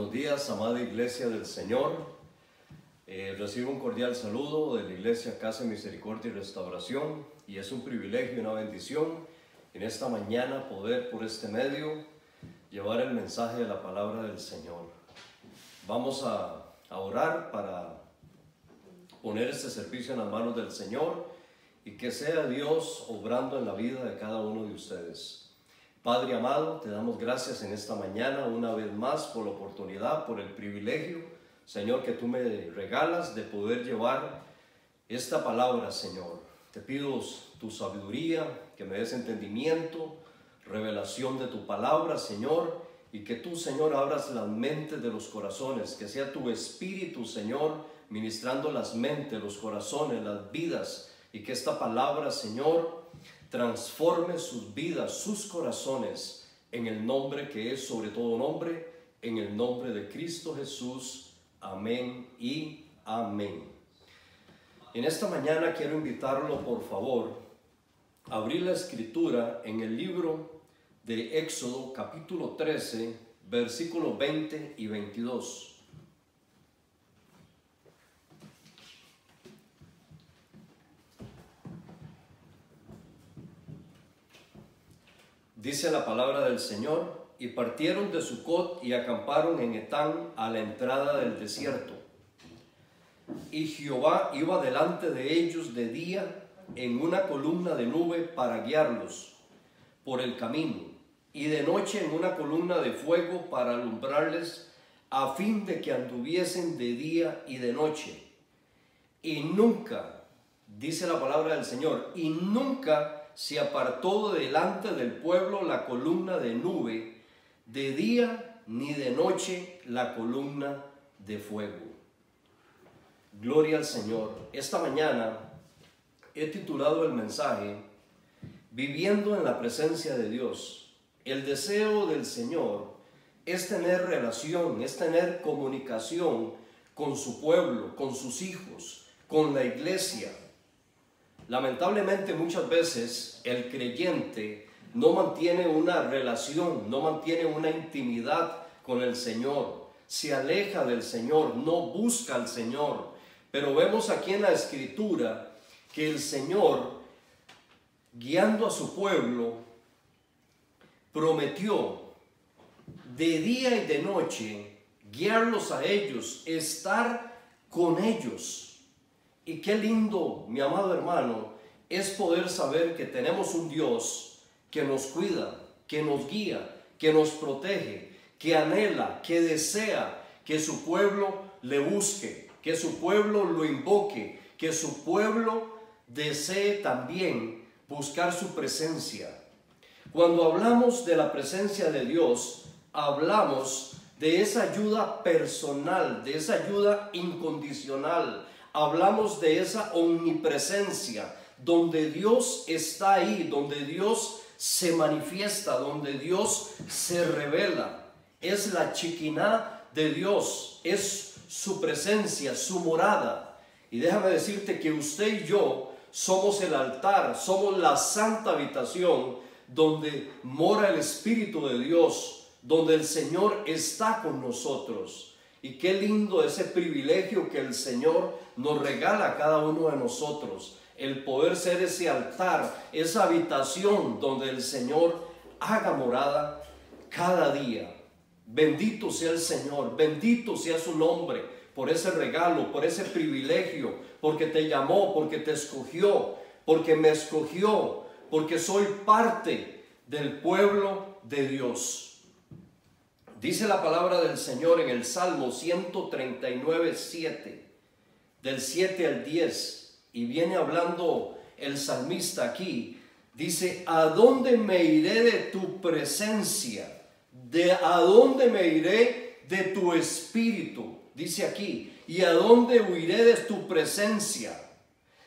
buenos días, amada Iglesia del Señor. Recibo un cordial saludo de la Iglesia Casa de Misericordia y Restauración, y es un privilegio y una bendición en esta mañana poder por este medio llevar el mensaje de la palabra del Señor. Vamos a orar para poner este servicio en las manos del Señor y que sea Dios obrando en la vida de cada uno de ustedes. Padre amado, te damos gracias en esta mañana una vez más por la oportunidad, por el privilegio, Señor, que tú me regalas de poder llevar esta palabra, Señor. Te pido tu sabiduría, que me des entendimiento, revelación de tu palabra, Señor, y que tú, Señor, abras las mentes de los corazones, que sea tu Espíritu, Señor, ministrando las mentes, los corazones, las vidas, y que esta palabra, Señor, transforme sus vidas, sus corazones, en el nombre que es sobre todo nombre, en el nombre de Cristo Jesús. Amén y amén. En esta mañana quiero invitarlo, por favor, a abrir la escritura en el libro de Éxodo, capítulo 13, versículos 20 y 22. Dice la palabra del Señor: y partieron de Sucot y acamparon en Etán a la entrada del desierto. Y Jehová iba delante de ellos de día en una columna de nube para guiarlos por el camino, y de noche en una columna de fuego para alumbrarles, a fin de que anduviesen de día y de noche. Y nunca, dice la palabra del Señor, y nunca se apartó delante del pueblo la columna de nube, de día ni de noche la columna de fuego. Gloria al Señor. Esta mañana he titulado el mensaje Viviendo en la presencia de Dios. El deseo del Señor es tener relación, es tener comunicación con su pueblo, con sus hijos, con la iglesia. Lamentablemente muchas veces el creyente no mantiene una relación, no mantiene una intimidad con el Señor, se aleja del Señor, no busca al Señor. Pero vemos aquí en la Escritura que el Señor, guiando a su pueblo, prometió de día y de noche guiarlos a ellos, estar con ellos. Y qué lindo, mi amado hermano, es poder saber que tenemos un Dios que nos cuida, que nos guía, que nos protege, que anhela, que desea que su pueblo le busque, que su pueblo lo invoque, que su pueblo desee también buscar su presencia. Cuando hablamos de la presencia de Dios, hablamos de esa ayuda personal, de esa ayuda incondicional. Hablamos de esa omnipresencia, donde Dios está ahí, donde Dios se manifiesta, donde Dios se revela. Es la Shekinah de Dios, es su presencia, su morada. Y déjame decirte que usted y yo somos el altar, somos la santa habitación donde mora el Espíritu de Dios, donde el Señor está con nosotros. Y qué lindo ese privilegio que el Señor nos regala a cada uno de nosotros, el poder ser ese altar, esa habitación donde el Señor haga morada cada día. Bendito sea el Señor, bendito sea su nombre por ese regalo, por ese privilegio, porque te llamó, porque te escogió, porque me escogió, porque soy parte del pueblo de Dios. Dice la palabra del Señor en el Salmo 139, 7, del 7 al 10, y viene hablando el salmista aquí. Dice: ¿a dónde me iré de tu presencia? ¿A dónde me iré de tu espíritu? Dice aquí, ¿y a dónde huiré de tu presencia?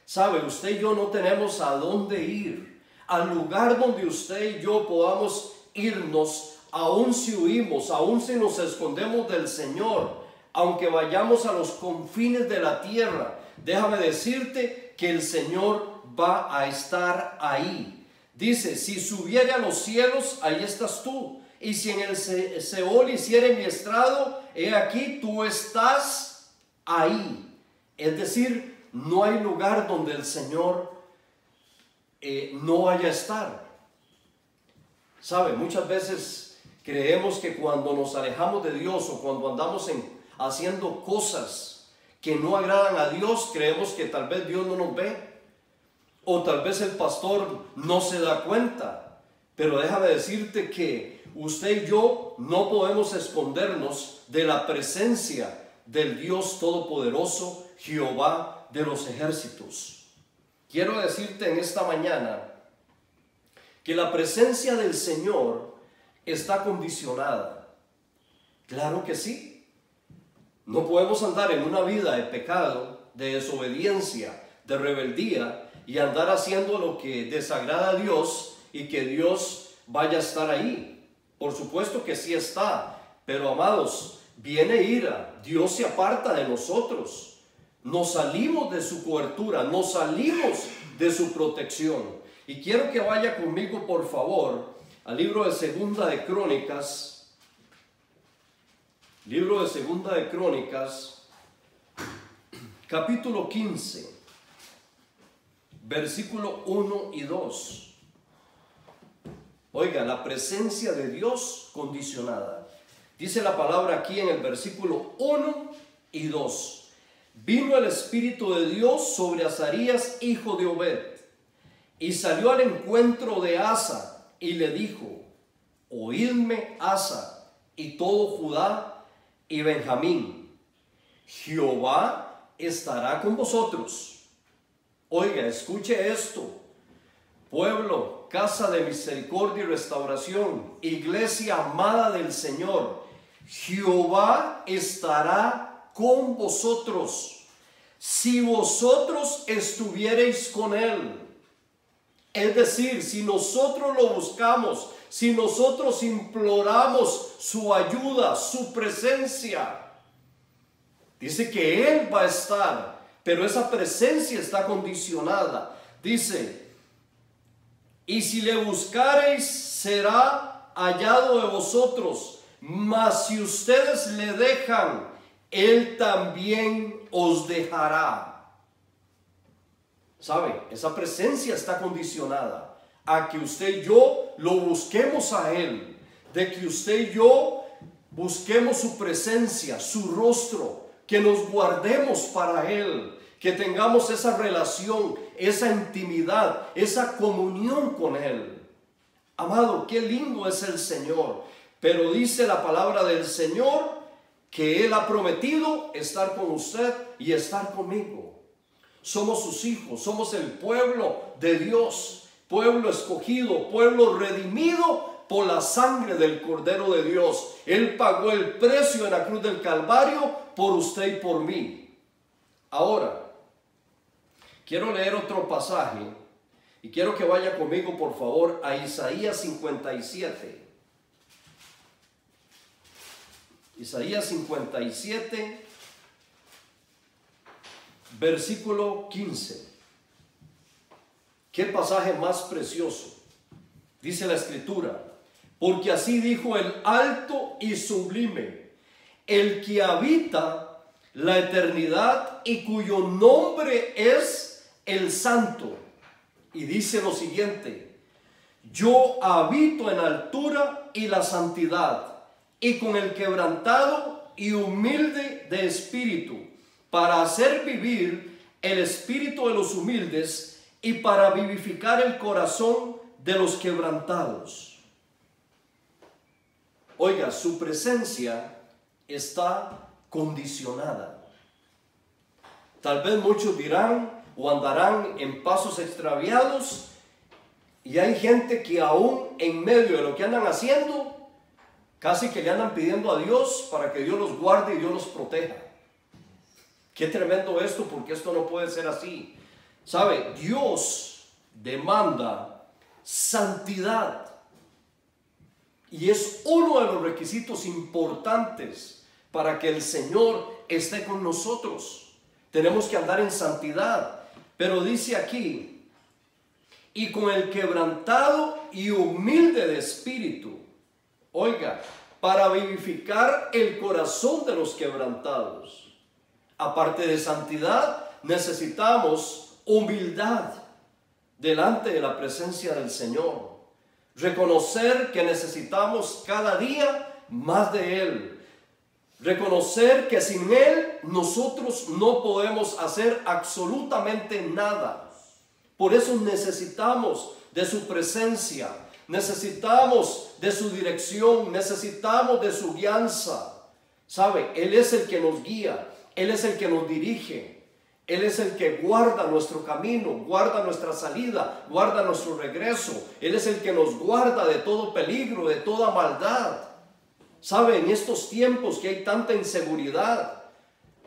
Sabe, usted y yo no tenemos a dónde ir. Al lugar donde usted y yo podamos irnos, aun si huimos, aun si nos escondemos del Señor, aunque vayamos a los confines de la tierra, déjame decirte que el Señor va a estar ahí. Dice: si subiere a los cielos, ahí estás tú. y si en el Seol hiciere mi estrado, he aquí tú estás ahí. Es decir, no hay lugar donde el Señor no vaya a estar. ¿Sabe? Muchas veces creemos que cuando nos alejamos de Dios o cuando andamos haciendo cosas que no agradan a Dios, creemos que tal vez Dios no nos ve o tal vez el pastor no se da cuenta. Pero déjame decirte que usted y yo no podemos escondernos de la presencia del Dios Todopoderoso, Jehová de los ejércitos. Quiero decirte en esta mañana que la presencia del Señor está condicionada. Claro que sí. No podemos andar en una vida de pecado, de desobediencia, de rebeldía y andar haciendo lo que desagrada a Dios y que Dios vaya a estar ahí. Por supuesto que sí está, pero amados, viene ira, Dios se aparta de nosotros, nos salimos de su cobertura, nos salimos de su protección. Y quiero que vaya conmigo, por favor, al libro de Segunda de Crónicas, capítulo 15, versículo 1 y 2. Oiga, la presencia de Dios condicionada. Dice la palabra aquí en el versículo 1 y 2. Vino el Espíritu de Dios sobre Azarías, hijo de Obed, y salió al encuentro de Asa y le dijo: oídme, Asa y todo Judá y Benjamín, Jehová estará con vosotros. Oiga, escuche esto, pueblo, casa de misericordia y restauración, iglesia amada del Señor, Jehová estará con vosotros si vosotros estuviereis con él. Es decir, si nosotros lo buscamos, si nosotros imploramos su ayuda, su presencia, dice que él va a estar, pero esa presencia está condicionada. Dice: y si le buscareis, será hallado de vosotros, mas si ustedes le dejan, él también os dejará. ¿Sabe? Esa presencia está condicionada a que usted y yo lo busquemos a él, de que usted y yo busquemos su presencia, su rostro, que nos guardemos para él, que tengamos esa relación, esa intimidad, esa comunión con él. Amado, qué lindo es el Señor. Pero dice la palabra del Señor que él ha prometido estar con usted y estar conmigo. Somos sus hijos, somos el pueblo de Dios, pueblo escogido, pueblo redimido por la sangre del Cordero de Dios. Él pagó el precio en la cruz del Calvario por usted y por mí. Ahora, quiero leer otro pasaje y quiero que vaya conmigo, por favor, a Isaías 57. Isaías 57, versículo 15. Qué pasaje más precioso. Dice la Escritura: porque así dijo el alto y sublime, el que habita la eternidad y cuyo nombre es el Santo. Y dice lo siguiente: yo habito en altura y la santidad, y con el quebrantado y humilde de espíritu, para hacer vivir el espíritu de los humildes y para vivificar el corazón de los quebrantados. Oiga, su presencia está condicionada. Tal vez muchos dirán o andarán en pasos extraviados, y hay gente que aún en medio de lo que andan haciendo, casi que le andan pidiendo a Dios para que Dios los guarde y Dios los proteja. Qué tremendo esto, porque esto no puede ser así. ¿Sabe? Dios demanda santidad. Y es uno de los requisitos importantes para que el Señor esté con nosotros. Tenemos que andar en santidad. Pero dice aquí: y con el quebrantado y humilde de espíritu, Oiga, para vivificar el corazón de los quebrantados. Aparte de santidad, necesitamos humildad delante de la presencia del Señor. Reconocer que necesitamos cada día más de Él. Reconocer que sin Él nosotros no podemos hacer absolutamente nada. Por eso necesitamos de su presencia, necesitamos de su dirección, necesitamos de su guianza. ¿Sabe? Él es el que nos guía, Él es el que nos dirige, Él es el que guarda nuestro camino, guarda nuestra salida, guarda nuestro regreso. Él es el que nos guarda de todo peligro, de toda maldad. ¿Sabe? En estos tiempos que hay tanta inseguridad,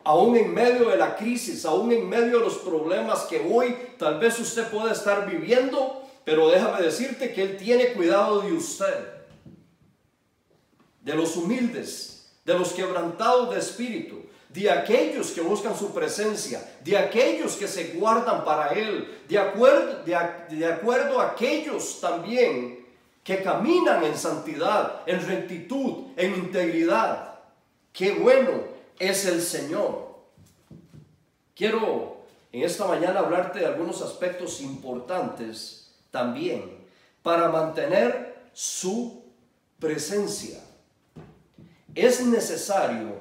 aún en medio de la crisis, aún en medio de los problemas que hoy tal vez usted pueda estar viviendo, pero déjame decirte que Él tiene cuidado de usted, de los humildes, de los quebrantados de espíritu, de aquellos que buscan su presencia, de aquellos que se guardan para Él, de acuerdo a aquellos también que caminan en santidad, en rectitud, en integridad. ¡Qué bueno es el Señor! Quiero en esta mañana hablarte de algunos aspectos importantes también para mantener su presencia. Es necesario,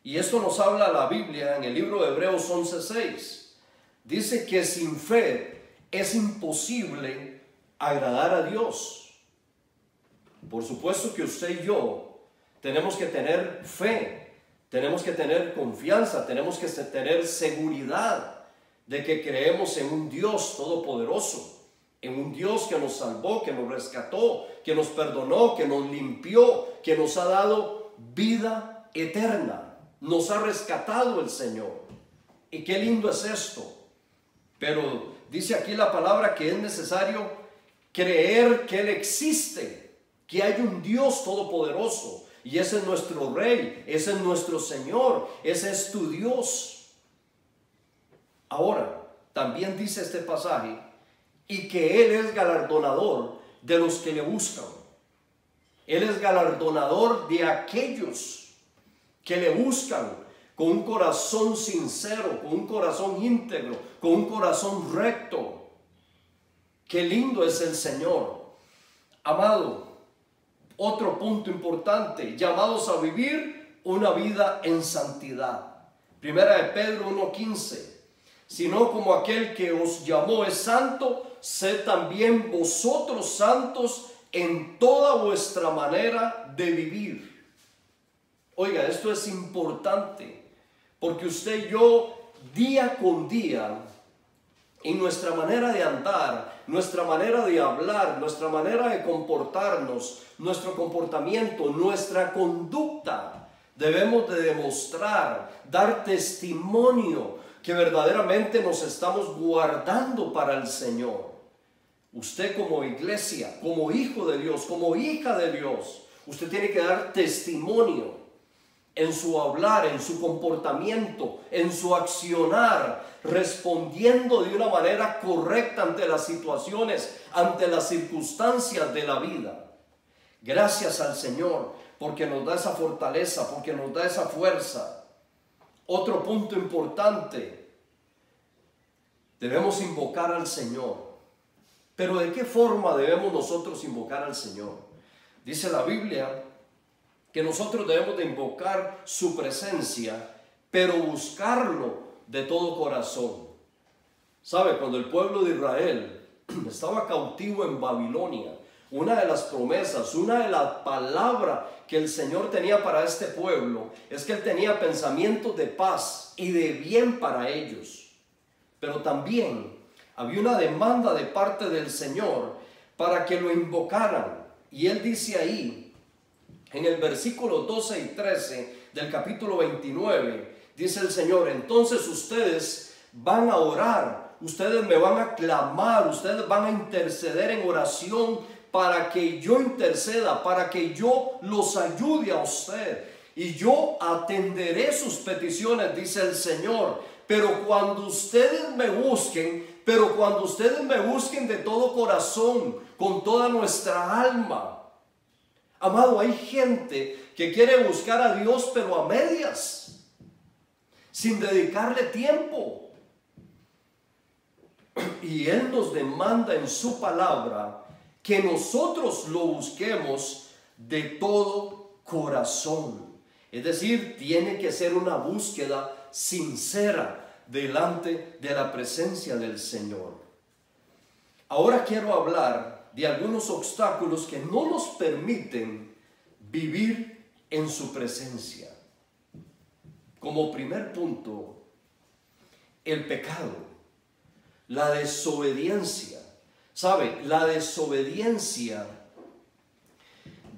y esto nos habla la Biblia en el libro de Hebreos 11:6, dice que sin fe es imposible agradar a Dios. Por supuesto que usted y yo tenemos que tener fe, tenemos que tener confianza, tenemos que tener seguridad de que creemos en un Dios todopoderoso, en un Dios que nos salvó, que nos rescató, que nos perdonó, que nos limpió, que nos ha dado vida eterna. Nos ha rescatado el Señor. Y qué lindo es esto. Pero dice aquí la palabra que es necesario creer que Él existe, que hay un Dios todopoderoso. Y ese es nuestro Rey, ese es nuestro Señor, ese es tu Dios. Ahora, también dice este pasaje, y que Él es galardonador de los que le buscan. Él es galardonador de aquellos que le buscan con un corazón sincero, con un corazón íntegro, con un corazón recto. Qué lindo es el Señor. Amado, otro punto importante, llamados a vivir una vida en santidad. Primera de Pedro 1:15, sino como aquel que os llamó es santo, sed también vosotros santos en toda vuestra manera de vivir. Oiga, esto es importante, porque usted y yo, día con día, en nuestra manera de andar, nuestra manera de hablar, nuestra manera de comportarnos, nuestro comportamiento, nuestra conducta, debemos de demostrar, dar testimonio que verdaderamente nos estamos guardando para el Señor. Usted como iglesia, como hijo de Dios, como hija de Dios, usted tiene que dar testimonio en su hablar, en su comportamiento, en su accionar, respondiendo de una manera correcta ante las situaciones, ante las circunstancias de la vida. Gracias al Señor porque nos da esa fortaleza, porque nos da esa fuerza. Otro punto importante, debemos invocar al Señor. Pero ¿de qué forma debemos nosotros invocar al Señor? Dice la Biblia que nosotros debemos de invocar su presencia, pero buscarlo de todo corazón. ¿Sabe? Cuando el pueblo de Israel estaba cautivo en Babilonia, una de las promesas, una de las palabras que el Señor tenía para este pueblo es que Él tenía pensamientos de paz y de bien para ellos. Pero también había una demanda de parte del Señor para que lo invocaran. Y Él dice ahí, en el versículo 12 y 13 del capítulo 29, dice el Señor, entonces ustedes van a orar, ustedes me van a clamar, ustedes van a interceder en oración para que yo interceda, para que yo los ayude a usted. Y yo atenderé sus peticiones, dice el Señor. Pero cuando ustedes me busquen de todo corazón, con toda nuestra alma, Amado, hay gente que quiere buscar a Dios pero a medias, sin dedicarle tiempo. Y Él nos demanda en su palabra que nosotros lo busquemos de todo corazón. Es decir, tiene que ser una búsqueda sincera delante de la presencia del Señor. Ahora quiero hablar de algunos obstáculos que no nos permiten vivir en su presencia. Como primer punto, el pecado, la desobediencia. ¿Sabe? La desobediencia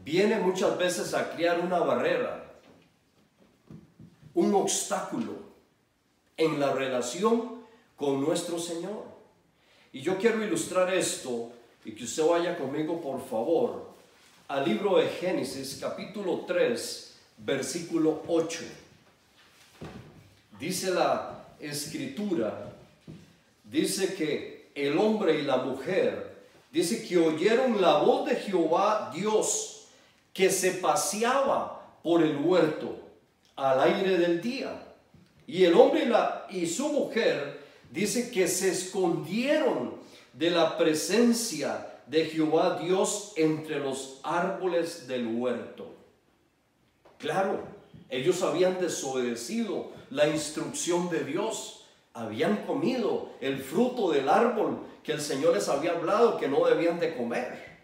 viene muchas veces a crear una barrera, un obstáculo en la relación con nuestro Señor. Y yo quiero ilustrar esto y que usted vaya conmigo, por favor, al libro de Génesis, capítulo 3, versículo 8. Dice la Escritura, dice que el hombre y la mujer, dice que oyeron la voz de Jehová Dios, que se paseaba por el huerto al aire del día. Y el hombre y su mujer, dice que se escondieron de la presencia de Jehová Dios entre los árboles del huerto. Claro, ellos habían desobedecido la instrucción de Dios. Habían comido el fruto del árbol que el Señor les había hablado que no debían de comer.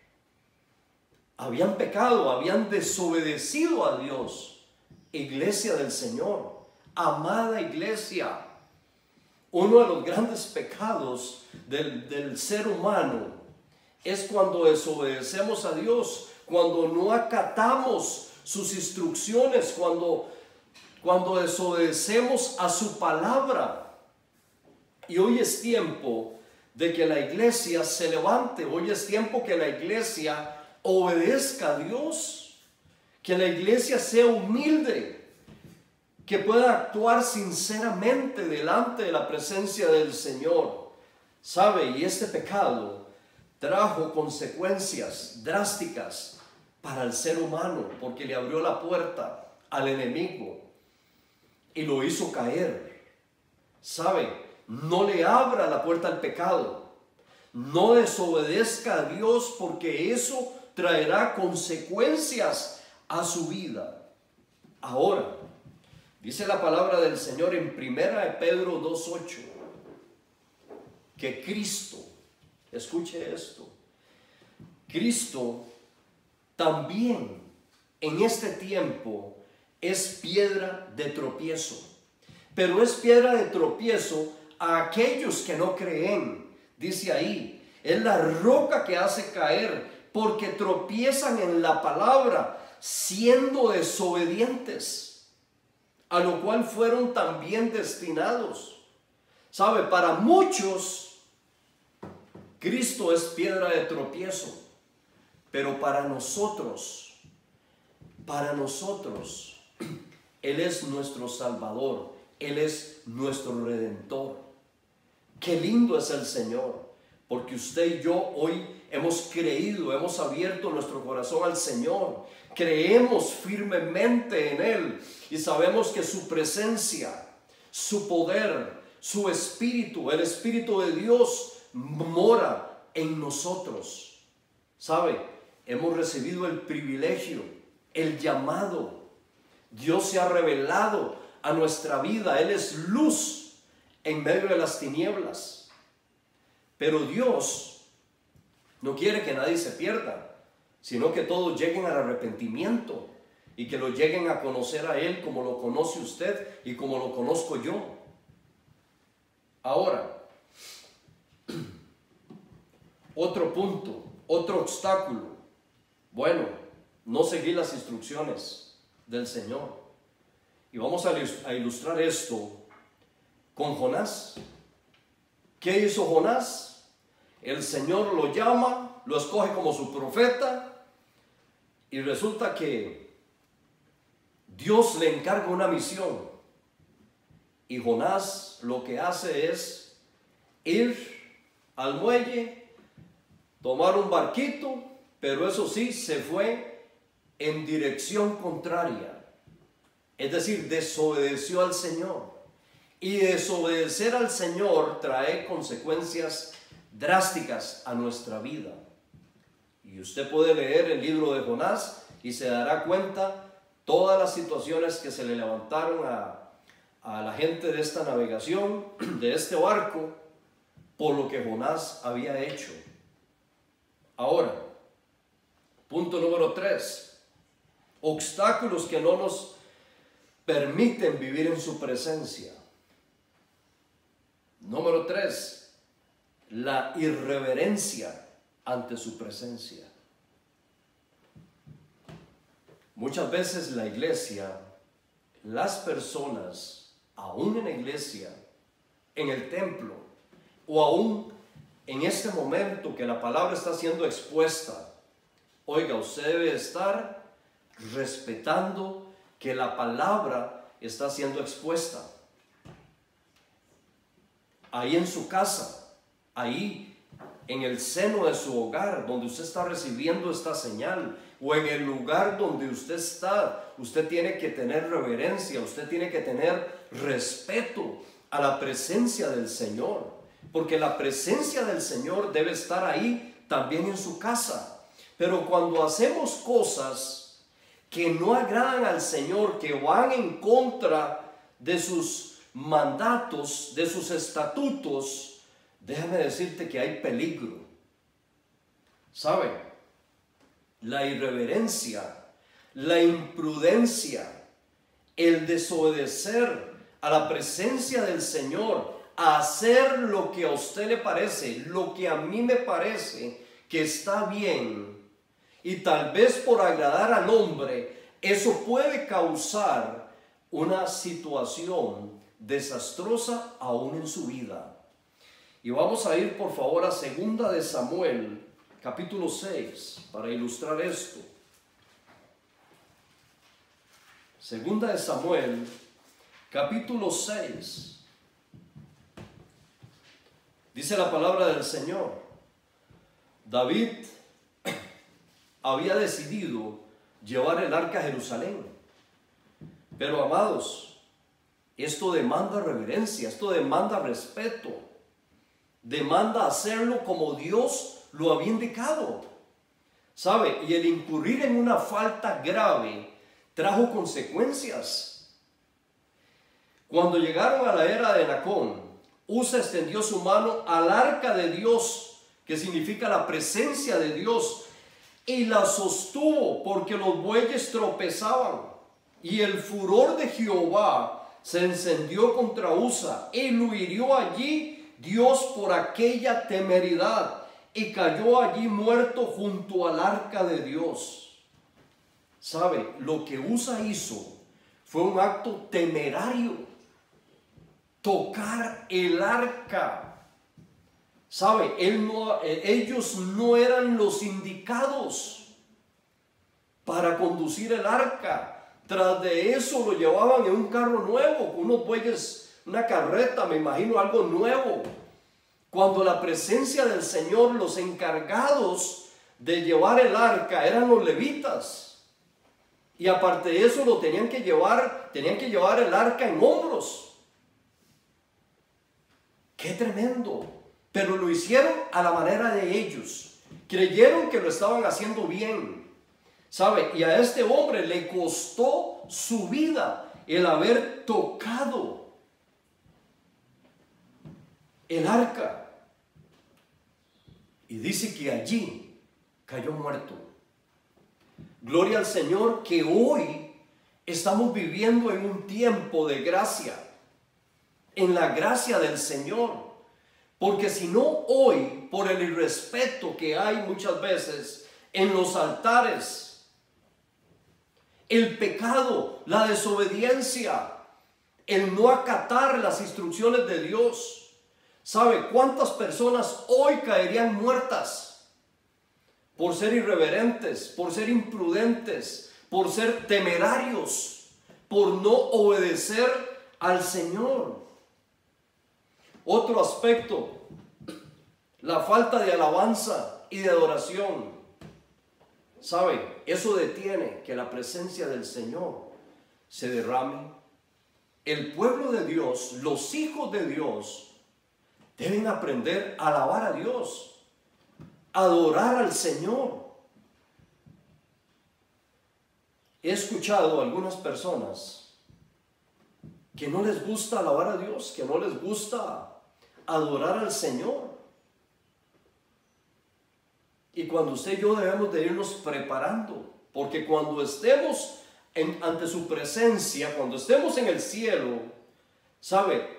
Habían pecado, habían desobedecido a Dios. Iglesia del Señor, amada iglesia, uno de los grandes pecados del ser humano es cuando desobedecemos a Dios, cuando no acatamos sus instrucciones, cuando desobedecemos a su palabra. Y hoy es tiempo de que la iglesia se levante, hoy es tiempo que la iglesia obedezca a Dios, que la iglesia sea humilde, que pueda actuar sinceramente delante de la presencia del Señor. ¿Sabe? Y este pecado trajo consecuencias drásticas para el ser humano, porque le abrió la puerta al enemigo y lo hizo caer. ¿Sabe? No le abra la puerta al pecado. No desobedezca a Dios, porque eso traerá consecuencias a su vida. Ahora, dice la palabra del Señor en 1 Pedro 2:8, que Cristo, escuche esto, Cristo también en este tiempo es piedra de tropiezo, pero es piedra de tropiezo a aquellos que no creen. Dice ahí, es la roca que hace caer, porque tropiezan en la palabra, siendo desobedientes, a lo cual fueron también destinados. ¿Sabe? Para muchos, Cristo es piedra de tropiezo, pero para nosotros, Él es nuestro Salvador, Él es nuestro Redentor. Qué lindo es el Señor, porque usted y yo hoy hemos creído, hemos abierto nuestro corazón al Señor, creemos firmemente en Él y sabemos que su presencia, su poder, su espíritu, el Espíritu de Dios mora en nosotros. ¿Sabe? Hemos recibido el privilegio, el llamado. Dios se ha revelado a nuestra vida. Él es luz en medio de las tinieblas. Pero Dios no quiere que nadie se pierda, sino que todos lleguen al arrepentimiento y que lo lleguen a conocer a Él como lo conoce usted y como lo conozco yo. Ahora, otro punto, otro obstáculo. Bueno, no seguir las instrucciones del Señor. Y vamos a ilustrar esto con Jonás. ¿Qué hizo Jonás? El Señor lo llama, lo escoge como su profeta, y resulta que Dios le encarga una misión. Y Jonás lo que hace es ir al muelle, tomar un barquito, pero eso sí, se fue en dirección contraria. Es decir, desobedeció al Señor. Y desobedecer al Señor trae consecuencias drásticas a nuestra vida. Y usted puede leer el libro de Jonás y se dará cuenta todas las situaciones que se le levantaron a la gente de esta navegación, de este barco, por lo que Jonás había hecho. Ahora, punto número 3. Obstáculos que no nos permiten vivir en su presencia. Número 3. La irreverencia ante su presencia. Muchas veces la iglesia, las personas, aún en la iglesia, en el templo, o aún en este momento que la palabra está siendo expuesta, oiga, usted debe estar respetando que la palabra está siendo expuesta. Ahí en su casa, ahí en el seno de su hogar, donde usted está recibiendo esta señal, o en el lugar donde usted está, usted tiene que tener reverencia, usted tiene que tener respeto a la presencia del Señor, porque la presencia del Señor debe estar ahí también en su casa. Pero cuando hacemos cosas que no agradan al Señor, que van en contra de sus mandatos, de sus estatutos, déjame decirte que hay peligro. ¿Sabe? La irreverencia, la imprudencia, el desobedecer a la presencia del Señor, a hacer lo que a usted le parece, lo que a mí me parece que está bien, y tal vez por agradar al hombre, eso puede causar una situación desastrosa aún en su vida. Y vamos a ir por favor a 2 de Samuel, capítulo 6, para ilustrar esto. 2 de Samuel, capítulo 6. Dice la palabra del Señor: David había decidido llevar el arca a Jerusalén. Pero amados, esto demanda reverencia, esto demanda respeto, demanda hacerlo como Dios lo había indicado. ¿Sabe? Y el incurrir en una falta grave trajo consecuencias. Cuando llegaron a la era de Nacón, Usa extendió su mano al arca de Dios, que significa la presencia de Dios, y la sostuvo porque los bueyes tropezaban. Y el furor de Jehová se encendió contra Usa y lo hirió allí Dios por aquella temeridad, y cayó allí muerto junto al arca de Dios. ¿Sabe? Lo que Usa hizo fue un acto temerario. Tocar el arca. ¿Sabe? Ellos no eran los indicados para conducir el arca. Tras de eso lo llevaban en un carro nuevo, con unos bueyes, una carreta, me imagino, algo nuevo. Cuando la presencia del Señor, los encargados de llevar el arca eran los levitas. Y aparte de eso tenían que llevar el arca en hombros. ¡Qué tremendo! Pero lo hicieron a la manera de ellos. Creyeron que lo estaban haciendo bien. ¿Sabe? Y a este hombre le costó su vida el haber tocado el arca. Y dice que allí cayó muerto. Gloria al Señor, que hoy estamos viviendo en un tiempo de gracia, en la gracia del Señor. Porque si no hoy, por el irrespeto que hay muchas veces en los altares, el pecado, la desobediencia, el no acatar las instrucciones de Dios, ¿sabe cuántas personas hoy caerían muertas por ser irreverentes, por ser imprudentes, por ser temerarios, por no obedecer al Señor? Otro aspecto, la falta de alabanza y de adoración. ¿Sabe? Eso detiene que la presencia del Señor se derrame. El pueblo de Dios, los hijos de Dios, deben aprender a alabar a Dios, a adorar al Señor. He escuchado a algunas personas que no les gusta alabar a Dios, que no les gusta adorar al Señor. Y cuando usted y yo debemos de irnos preparando, porque cuando estemos ante su presencia, cuando estemos en el cielo, ¿sabe?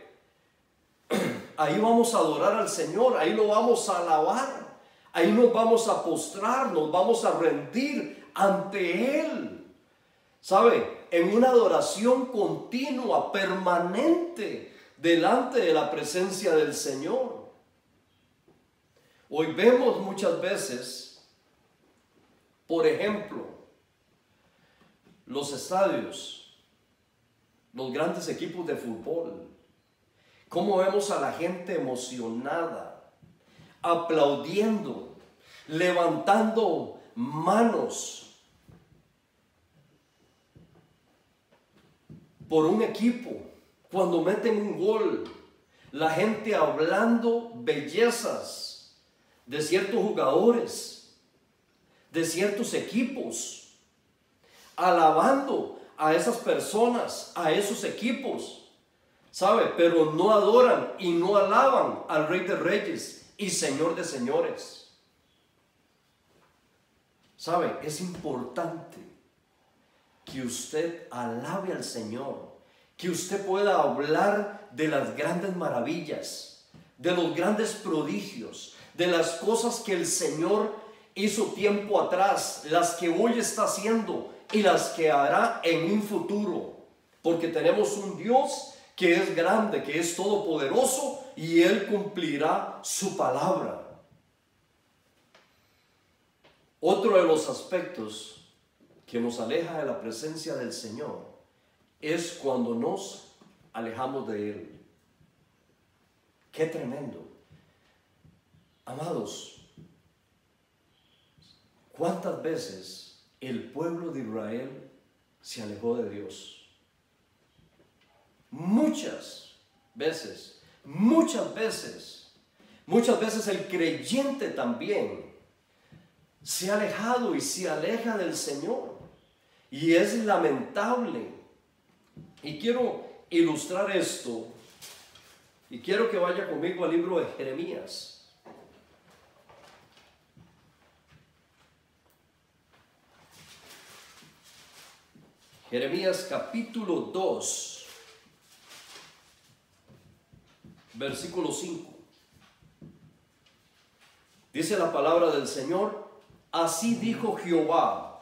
Ahí vamos a adorar al Señor, ahí lo vamos a alabar, ahí nos vamos a postrar, nos vamos a rendir ante Él, ¿sabe? En una adoración continua, permanente, delante de la presencia del Señor. Hoy vemos muchas veces, por ejemplo, los estadios, los grandes equipos de fútbol, cómo vemos a la gente emocionada, aplaudiendo, levantando manos por un equipo. Cuando meten un gol, la gente hablando bellezas de ciertos jugadores, de ciertos equipos, alabando a esas personas, a esos equipos, ¿sabe? Pero no adoran y no alaban al Rey de Reyes y Señor de Señores. ¿Sabe? Es importante que usted alabe al Señor, que usted pueda hablar de las grandes maravillas, de los grandes prodigios, de las cosas que el Señor hizo tiempo atrás, las que hoy está haciendo y las que hará en un futuro, porque tenemos un Dios que es grande, que es todopoderoso, y Él cumplirá su palabra. Otro de los aspectos que nos aleja de la presencia del Señor es cuando nos alejamos de Él. ¡Qué tremendo! Amados, ¿cuántas veces el pueblo de Israel se alejó de Dios? Muchas veces. Muchas veces el creyente también se ha alejado y se aleja del Señor. Y es lamentable. Y quiero ilustrar esto. Y quiero que vaya conmigo al libro de Jeremías. Jeremías capítulo 2, versículo 5. Dice la palabra del Señor: así dijo Jehová.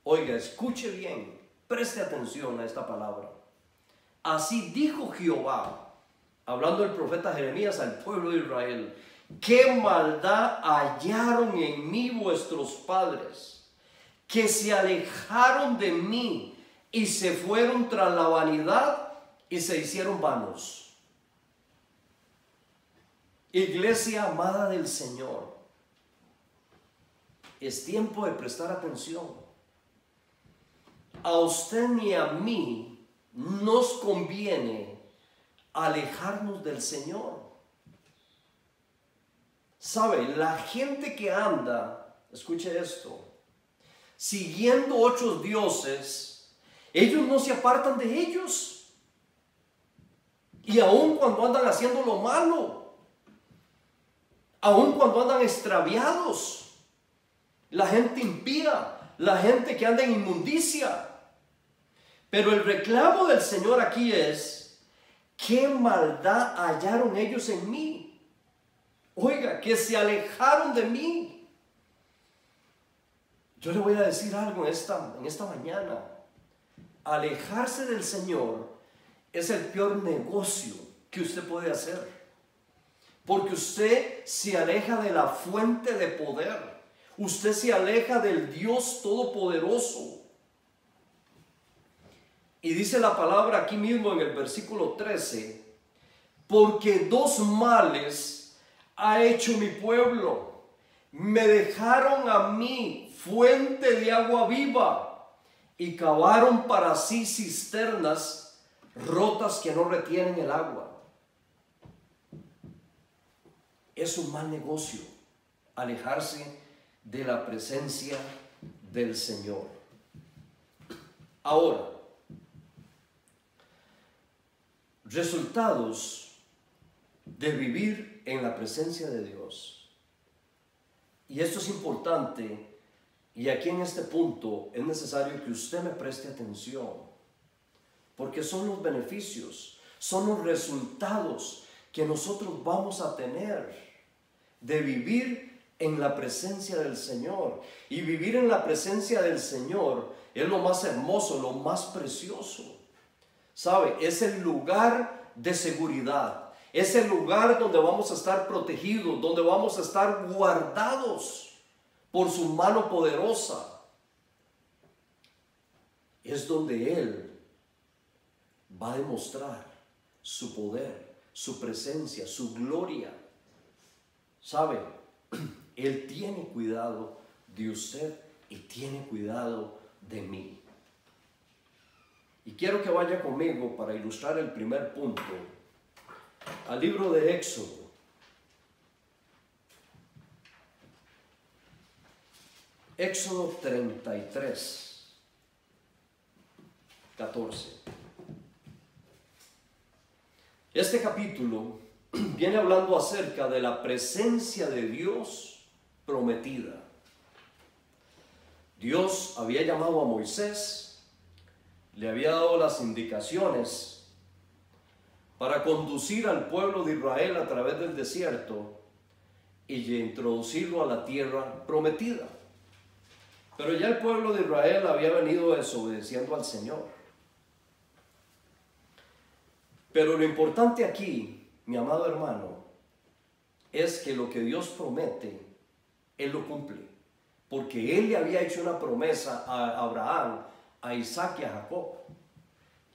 Oiga, escuche bien, preste atención a esta palabra. Así dijo Jehová, hablando el profeta Jeremías al pueblo de Israel: qué maldad hallaron en mí vuestros padres, que se alejaron de mí y se fueron tras la vanidad y se hicieron vanos. Iglesia amada del Señor, es tiempo de prestar atención. A usted ni a mí nos conviene alejarnos del Señor. ¿Sabe? La gente que anda, escuche esto, siguiendo otros dioses, ellos no se apartan de ellos. Y aun cuando andan haciendo lo malo, aun cuando andan extraviados, la gente impía, la gente que anda en inmundicia. Pero el reclamo del Señor aquí es: ¿qué maldad hallaron ellos en mí? Oiga, que se alejaron de mí. Yo le voy a decir algo en esta mañana. Alejarse del Señor es el peor negocio que usted puede hacer. Porque usted se aleja de la fuente de poder. Usted se aleja del Dios Todopoderoso. Y dice la palabra aquí mismo en el versículo 13: porque dos males ha hecho mi pueblo, Me dejaron a mí fuente de agua viva y cavaron para sí cisternas rotas que no retienen el agua. Es un mal negocio alejarse de la presencia del Señor. Ahora, resultados de vivir en la presencia de Dios. Y esto es importante, y aquí en este punto es necesario que usted me preste atención, porque son los beneficios, son los resultados que nosotros vamos a tener de vivir en la presencia del Señor. Y vivir en la presencia del Señor es lo más hermoso, lo más precioso. ¿Sabe? Es el lugar de seguridad. Es el lugar donde vamos a estar protegidos, donde vamos a estar guardados por su mano poderosa. Es donde Él va a demostrar su poder, su presencia, su gloria. ¿Sabe? Él tiene cuidado de usted y tiene cuidado de mí. Y quiero que vaya conmigo para ilustrar el primer punto al libro de Éxodo. Éxodo 33, 14. Este capítulo viene hablando acerca de la presencia de Dios prometida. Dios había llamado a Moisés, le había dado las indicaciones para conducir al pueblo de Israel a través del desierto y introducirlo a la tierra prometida. Pero ya el pueblo de Israel había venido desobedeciendo al Señor. Pero lo importante aquí, mi amado hermano, es que lo que Dios promete, Él lo cumple. Porque Él le había hecho una promesa a Abraham, a Isaac y a Jacob.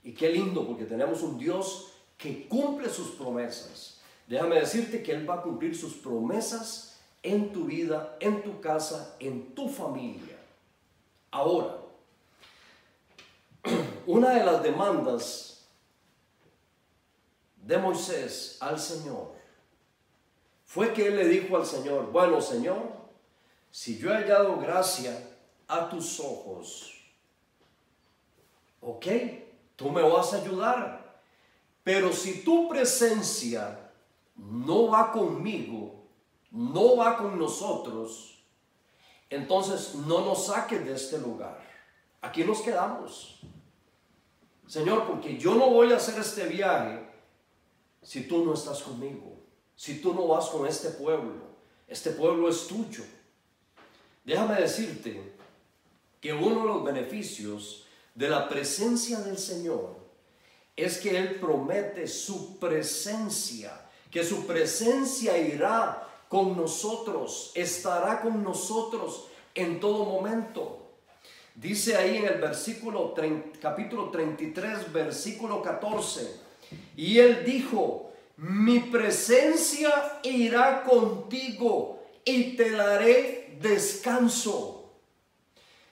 Y qué lindo, porque tenemos un Dios que cumple sus promesas. Déjame decirte que Él va a cumplir sus promesas en tu vida, en tu casa, en tu familia. Ahora, una de las demandas de Moisés al Señor fue que él le dijo al Señor: bueno, Señor, si yo he hallado gracia a tus ojos, ok, tú me vas a ayudar, pero si tu presencia no va conmigo, no va con nosotros, entonces no nos saques de este lugar. Aquí nos quedamos, Señor, porque yo no voy a hacer este viaje si tú no estás conmigo, si tú no vas con este pueblo es tuyo. Déjame decirte que uno de los beneficios de la presencia del Señor es que Él promete su presencia, que su presencia irá con nosotros, estará con nosotros en todo momento. Dice ahí en el capítulo 33, versículo 14, y Él dijo: mi presencia irá contigo y te daré descanso.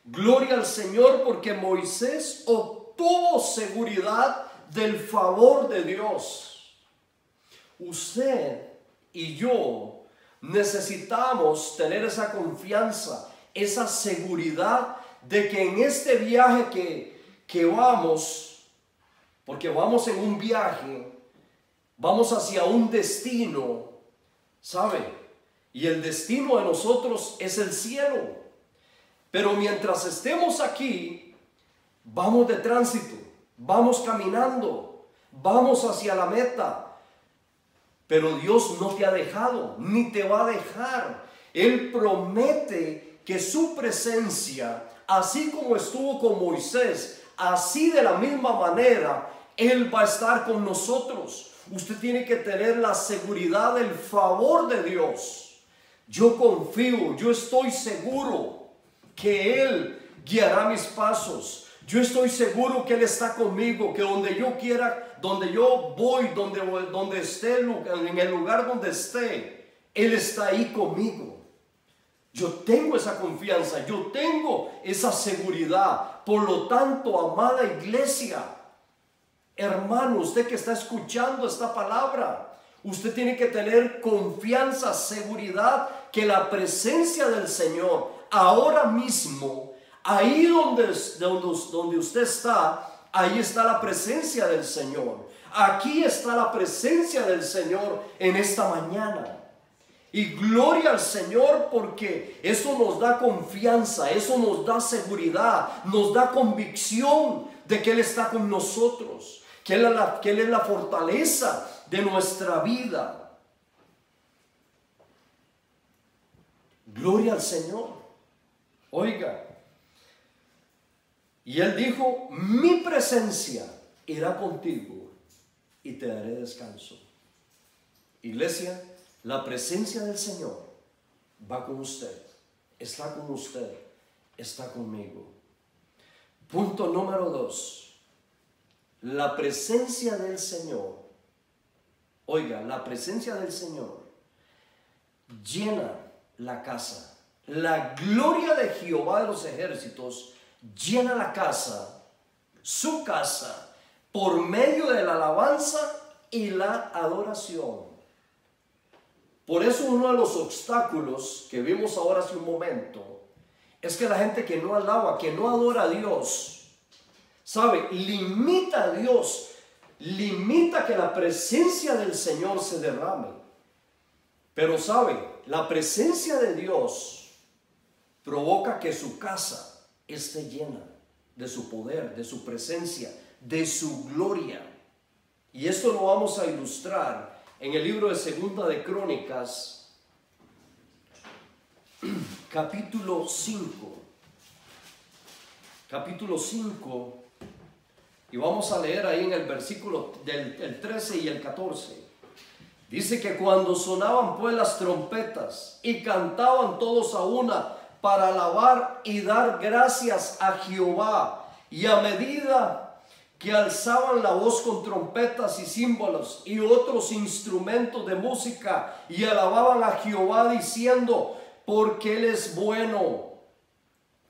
Gloria al Señor, porque Moisés obtuvo seguridad del favor de Dios. Usted y yo necesitamos tener esa confianza, esa seguridad de que en este viaje que vamos, porque vamos en un viaje, vamos hacia un destino, ¿sabe? Y el destino de nosotros es el cielo. Pero mientras estemos aquí, vamos de tránsito, vamos caminando, vamos hacia la meta. Pero Dios no te ha dejado, ni te va a dejar. Él promete que su presencia, así como estuvo con Moisés, así de la misma manera, Él va a estar con nosotros. Usted tiene que tener la seguridad del favor de Dios. Yo confío, yo estoy seguro que Él guiará mis pasos. Yo estoy seguro que Él está conmigo, que donde yo quiera, donde yo voy, donde esté, en el lugar donde esté, Él está ahí conmigo. Yo tengo esa confianza, yo tengo esa seguridad. Por lo tanto, amada iglesia, hermano, usted que está escuchando esta palabra, usted tiene que tener confianza, seguridad, que la presencia del Señor, ahora mismo, ahí donde usted está, ahí está la presencia del Señor. Aquí está la presencia del Señor en esta mañana. Y gloria al Señor, porque eso nos da confianza, eso nos da seguridad, nos da convicción de que Él está con nosotros, que Él es la fortaleza de nuestra vida. Gloria al Señor. Oiga, y Él dijo, mi presencia irá contigo y te daré descanso. Iglesia, la presencia del Señor va con usted, está con usted, está conmigo. Punto número 2. La presencia del Señor, oiga, la presencia del Señor llena la casa. La gloria de Jehová de los ejércitos llena la casa, su casa, por medio de la alabanza y la adoración. Por eso uno de los obstáculos que vimos ahora hace un momento es que la gente que no alaba, que no adora a Dios, ¿sabe? Limita a Dios, limita que la presencia del Señor se derrame. Pero ¿sabe? La presencia de Dios provoca que su casa esté llena de su poder, de su presencia, de su gloria. Y esto lo vamos a ilustrar en el libro de Segunda de Crónicas, capítulo 5. Capítulo 5, y vamos a leer ahí en el versículo del 13 y el 14. Dice que cuando sonaban pues las trompetas y cantaban todos a una para alabar y dar gracias a Jehová, y a medida que alzaban la voz con trompetas y címbalos y otros instrumentos de música y alababan a Jehová diciendo, porque Él es bueno,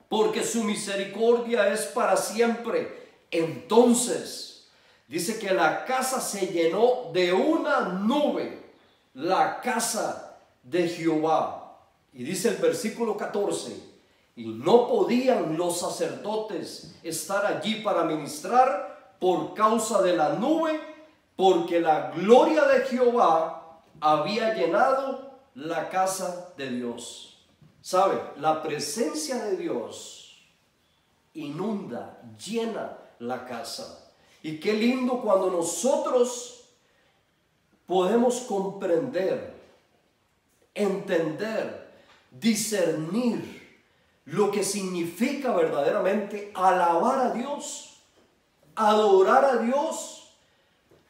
porque su misericordia es para siempre. Entonces dice que la casa se llenó de una nube, la casa de Jehová. Y dice el versículo 14, y no podían los sacerdotes estar allí para ministrar por causa de la nube, porque la gloria de Jehová había llenado la casa de Dios. ¿Sabe? La presencia de Dios inunda, llena la casa. Y qué lindo cuando nosotros podemos comprender, entender, discernir lo que significa verdaderamente alabar a Dios, adorar a Dios.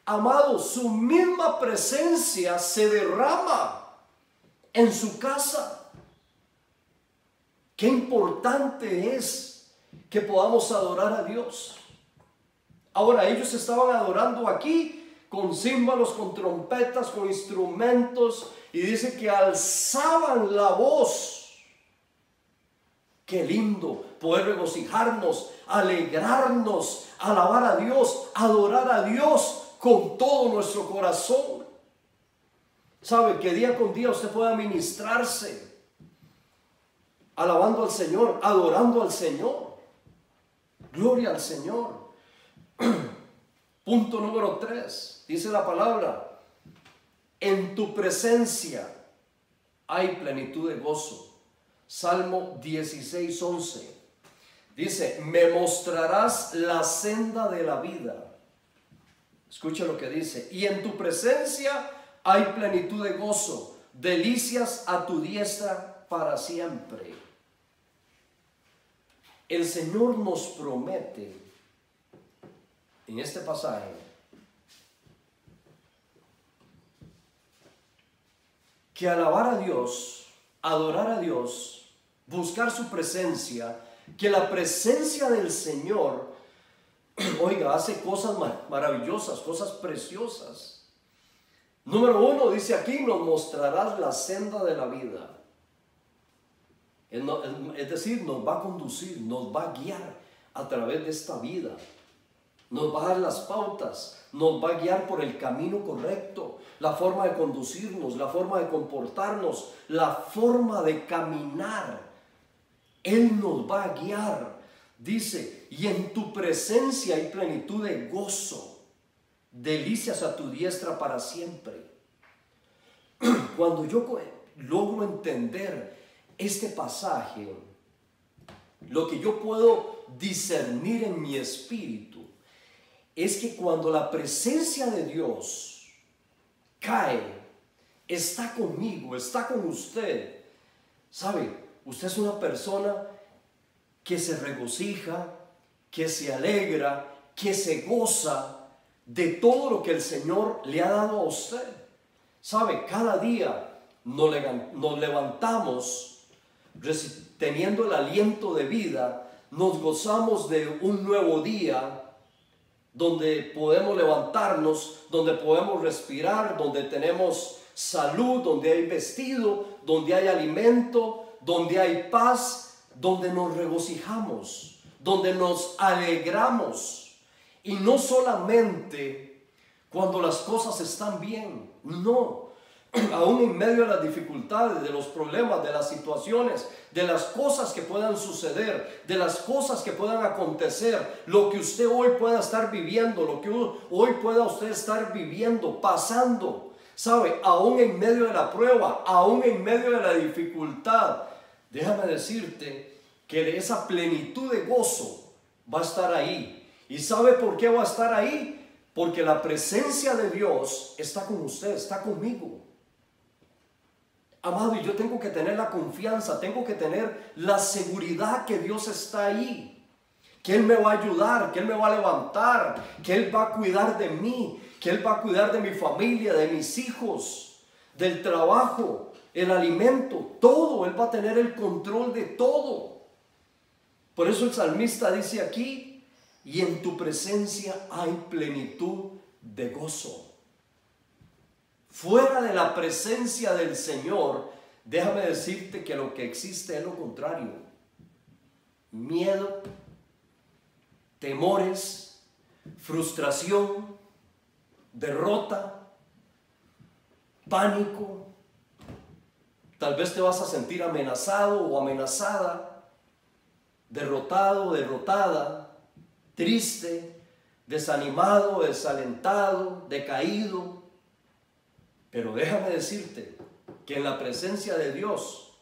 Amado, su misma presencia se derrama en su casa. Qué importante es que podamos adorar a Dios. Ahora, ellos estaban adorando aquí con címbalos, con trompetas, con instrumentos, y dice que alzaban la voz. Qué lindo poder regocijarnos, alegrarnos, alabar a Dios, adorar a Dios con todo nuestro corazón. ¿Sabe? Que día con día usted pueda ministrarse alabando al Señor, adorando al Señor. Gloria al Señor. Punto número 3. Dice la palabra, en tu presencia hay plenitud de gozo. Salmo 16:11. Dice, me mostrarás la senda de la vida. Escucha lo que dice, y en tu presencia hay plenitud de gozo, delicias a tu diestra para siempre. El Señor nos promete en este pasaje que alabar a Dios, adorar a Dios, buscar su presencia, que la presencia del Señor, oiga, hace cosas maravillosas, cosas preciosas. Número 1, dice aquí, nos mostrarás la senda de la vida. Es decir, nos va a conducir, nos va a guiar a través de esta vida. Nos va a dar las pautas, nos va a guiar por el camino correcto, la forma de conducirnos, la forma de comportarnos, la forma de caminar. Él nos va a guiar. Dice, y en tu presencia hay plenitud de gozo, delicias a tu diestra para siempre. Cuando yo logro entender este pasaje, lo que yo puedo discernir en mi espíritu es que cuando la presencia de Dios cae, está conmigo, está con usted, ¿sabe? Usted es una persona que se regocija, que se alegra, que se goza de todo lo que el Señor le ha dado a usted. ¿Sabe? Cada día nos levantamos teniendo el aliento de vida, nos gozamos de un nuevo día donde podemos levantarnos, donde podemos respirar, donde tenemos salud, donde hay vestido, donde hay alimento, donde hay paz, donde nos regocijamos, donde nos alegramos. Y no solamente cuando las cosas están bien, no. Aún en medio de las dificultades, de los problemas, de las situaciones, de las cosas que puedan suceder, de las cosas que puedan acontecer, lo que usted hoy pueda estar viviendo, lo que hoy pueda usted estar viviendo, pasando, ¿sabe? Aún en medio de la prueba, aún en medio de la dificultad, déjame decirte que esa plenitud de gozo va a estar ahí. ¿Y sabe por qué va a estar ahí? Porque la presencia de Dios está con usted, está conmigo. Amado, y yo tengo que tener la confianza, tengo que tener la seguridad que Dios está ahí, que Él me va a ayudar, que Él me va a levantar, que Él va a cuidar de mí, que Él va a cuidar de mi familia, de mis hijos, del trabajo, el alimento, todo. Él va a tener el control de todo. Por eso el salmista dice aquí, y en tu presencia hay plenitud de gozo. Fuera de la presencia del Señor, déjame decirte que lo que existe es lo contrario. Miedo, temores, frustración, derrota, pánico. Tal vez te vas a sentir amenazado o amenazada, derrotado, derrotada, triste, desanimado, desalentado, decaído. Pero déjame decirte que en la presencia de Dios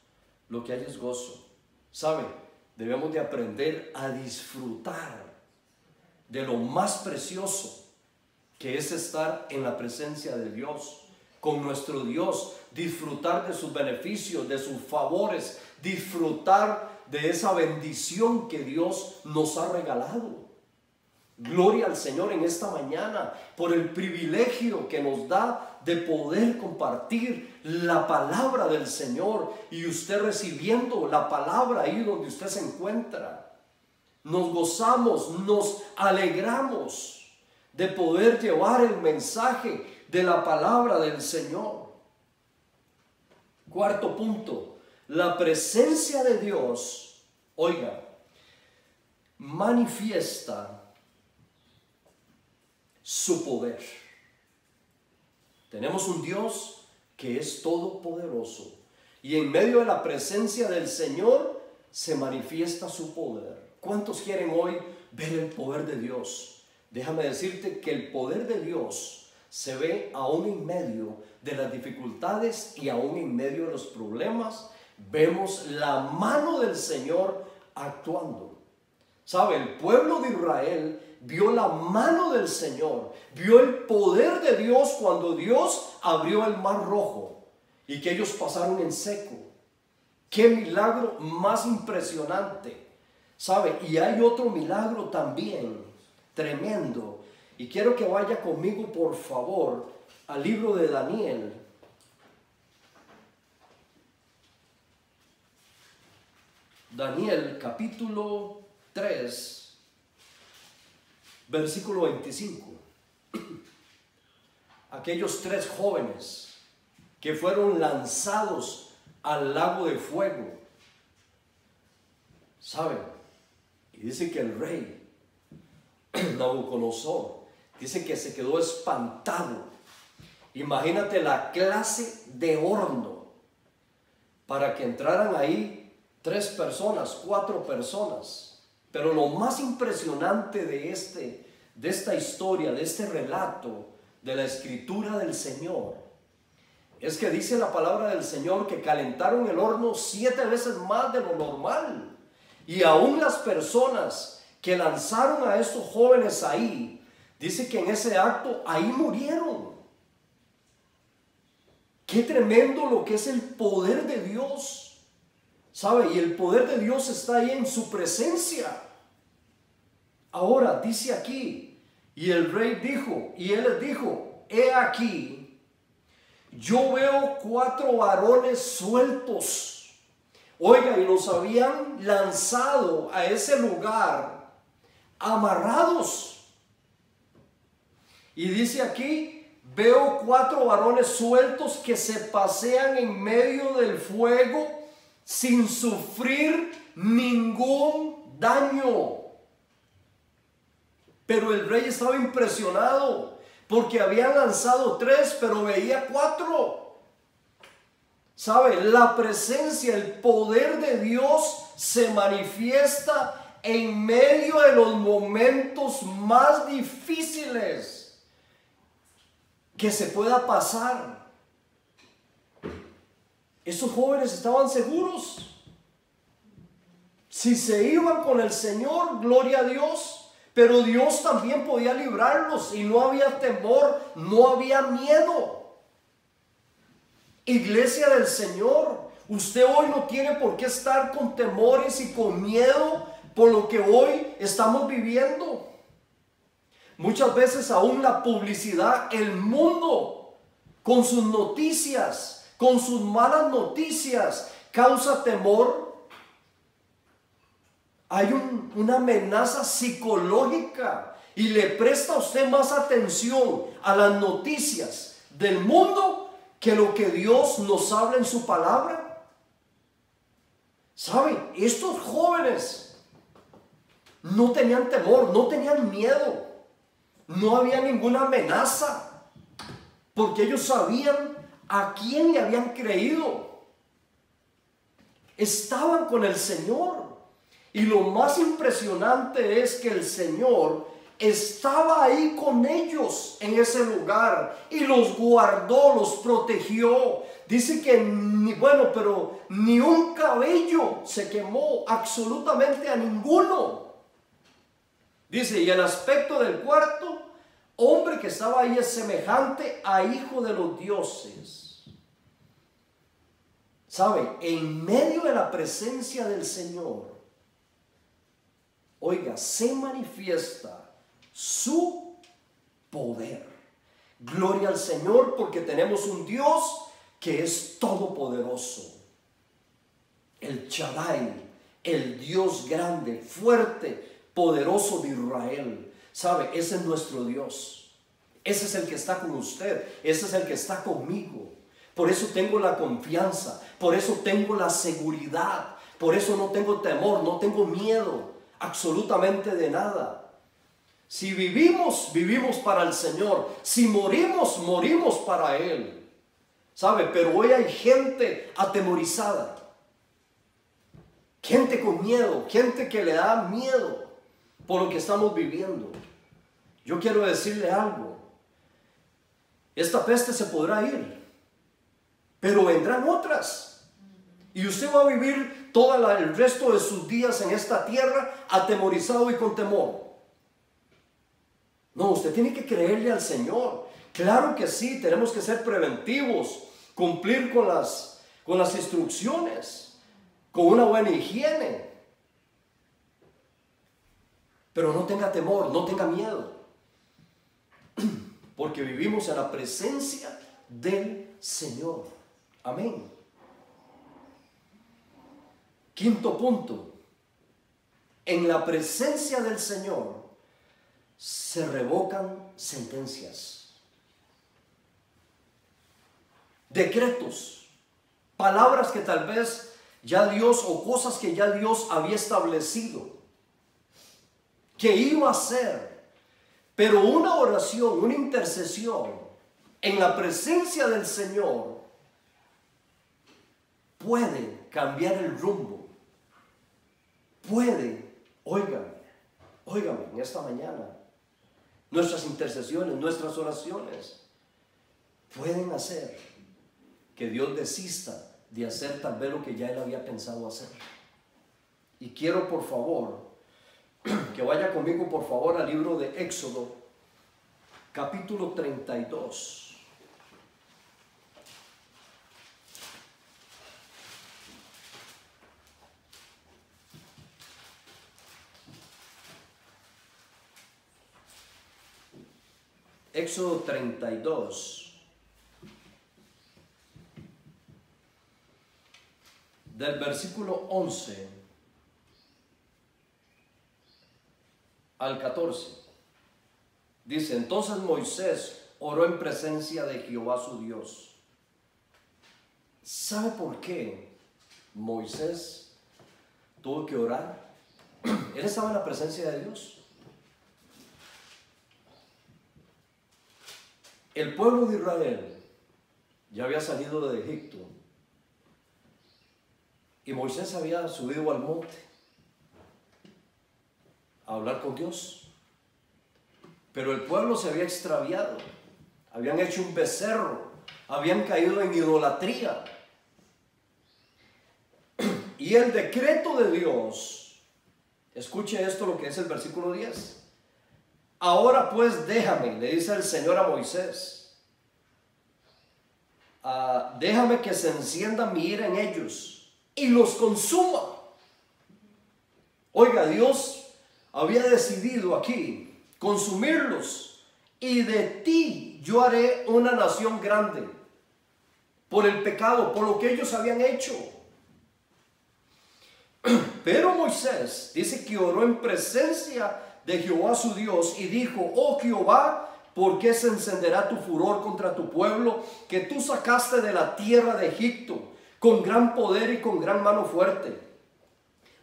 lo que hay es gozo. ¿Sabe? Debemos de aprender a disfrutar de lo más precioso que es estar en la presencia de Dios, con nuestro Dios, disfrutar de sus beneficios, de sus favores, disfrutar de esa bendición que Dios nos ha regalado. Gloria al Señor en esta mañana por el privilegio que nos da de poder compartir la palabra del Señor y usted recibiendo la palabra ahí donde usted se encuentra. Nos gozamos, nos alegramos de poder llevar el mensaje de la palabra del Señor. Cuarto punto, la presencia de Dios, oiga, manifiesta su poder. Tenemos un Dios que es todopoderoso y en medio de la presencia del Señor se manifiesta su poder. ¿Cuántos quieren hoy ver el poder de Dios? Déjame decirte que el poder de Dios se ve aún en medio de las dificultades y aún en medio de los problemas. Vemos la mano del Señor actuando. ¿Sabe? El pueblo de Israel vio la mano del Señor, vio el poder de Dios cuando Dios abrió el mar rojo y que ellos pasaron en seco. ¡Qué milagro más impresionante! ¿Sabe? Y hay otro milagro también tremendo. Y quiero que vaya conmigo, por favor, al libro de Daniel. Daniel, capítulo 3. Versículo 25. Aquellos 3 jóvenes que fueron lanzados al lago de fuego. ¿Saben? Y dice que el rey Nabucodonosor, dice que se quedó espantado. Imagínate la clase de horno para que entraran ahí 3 personas, 4 personas. Pero lo más impresionante de esta historia, de este relato, de la escritura del Señor, es que dice la palabra del Señor que calentaron el horno 7 veces más de lo normal. Y aún las personas que lanzaron a estos jóvenes ahí, dice que en ese acto ahí murieron. Qué tremendo lo que es el poder de Dios, ¿sabe? Y el poder de Dios está ahí en su presencia. Ahora dice aquí, y el rey dijo, y él les dijo, he aquí, yo veo 4 varones sueltos. Oiga, y los habían lanzado a ese lugar amarrados. Y dice aquí, veo 4 varones sueltos que se pasean en medio del fuego sin sufrir ningún daño. Pero el rey estaba impresionado porque habían lanzado 3, pero veía 4. ¿Sabe? La presencia, el poder de Dios se manifiesta en medio de los momentos más difíciles que se pueda pasar. Esos jóvenes estaban seguros. Si se iban con el Señor, gloria a Dios, pero Dios también podía librarlos y no había temor, no había miedo. Iglesia del Señor, usted hoy no tiene por qué estar con temores y con miedo por lo que hoy estamos viviendo. Muchas veces aún la publicidad, el mundo, con sus noticias, con sus malas noticias, causa temor. Hay una amenaza psicológica y le presta a usted más atención a las noticias del mundo que lo que Dios nos habla en su palabra. ¿Saben? Estos jóvenes no tenían temor, no tenían miedo, no había ninguna amenaza, porque ellos sabían a quién le habían creído. Estaban con el Señor. Y lo más impresionante es que el Señor estaba ahí con ellos en ese lugar y los guardó, los protegió. Dice que pero ni un cabello se quemó, absolutamente a ninguno. Dice, y el aspecto del cuarto hombre que estaba ahí es semejante a hijo de los dioses. ¿Sabe? En medio de la presencia del Señor, oiga, se manifiesta su poder. Gloria al Señor, porque tenemos un Dios que es todopoderoso. El Shaddai, el Dios grande, fuerte, poderoso de Israel. ¿Sabe? Ese es nuestro Dios. Ese es el que está con usted. Ese es el que está conmigo. Por eso tengo la confianza. Por eso tengo la seguridad. Por eso no tengo temor, no tengo miedo absolutamente de nada. Si vivimos, vivimos para el Señor. Si morimos, morimos para Él. ¿Sabe? Pero hoy hay gente atemorizada. Gente con miedo. Gente que le da miedo por lo que estamos viviendo. Yo quiero decirle algo. Esta peste se podrá ir, pero vendrán otras. Y usted va a vivir todo el resto de sus días en esta tierra atemorizado y con temor. No, usted tiene que creerle al Señor. Claro que sí, tenemos que ser preventivos, cumplir con las instrucciones, con una buena higiene. Pero no tenga temor, no tenga miedo, porque vivimos en la presencia del Señor. Amén. Quinto punto. En la presencia del Señor se revocan sentencias, decretos, palabras que tal vez ya Dios, o cosas que ya Dios había establecido que iba a hacer. Pero una oración, una intercesión en la presencia del Señor puede cambiar el rumbo. Puede, óigame en esta mañana, nuestras intercesiones, nuestras oraciones pueden hacer que Dios desista de hacer tal vez lo que ya Él había pensado hacer. Y quiero, por favor, que vaya conmigo, por favor, al libro de Éxodo, capítulo 32. Éxodo 32, del versículo 11 al 14. Dice: entonces Moisés oró en presencia de Jehová su Dios. ¿Sabe por qué Moisés tuvo que orar? Él estaba en la presencia de Dios. El pueblo de Israel ya había salido de Egipto y Moisés había subido al monte a hablar con Dios. Pero el pueblo se había extraviado, habían hecho un becerro, habían caído en idolatría. Y el decreto de Dios, escuche esto, lo que es el versículo 10. Ahora pues déjame, le dice el Señor a Moisés, déjame que se encienda mi ira en ellos y los consuma. Oiga, Dios había decidido aquí consumirlos, y de ti yo haré una nación grande por el pecado, por lo que ellos habían hecho. Pero Moisés dice que oró en presencia de Jehová su Dios y dijo: oh Jehová, ¿por qué se encenderá tu furor contra tu pueblo que tú sacaste de la tierra de Egipto con gran poder y con gran mano fuerte?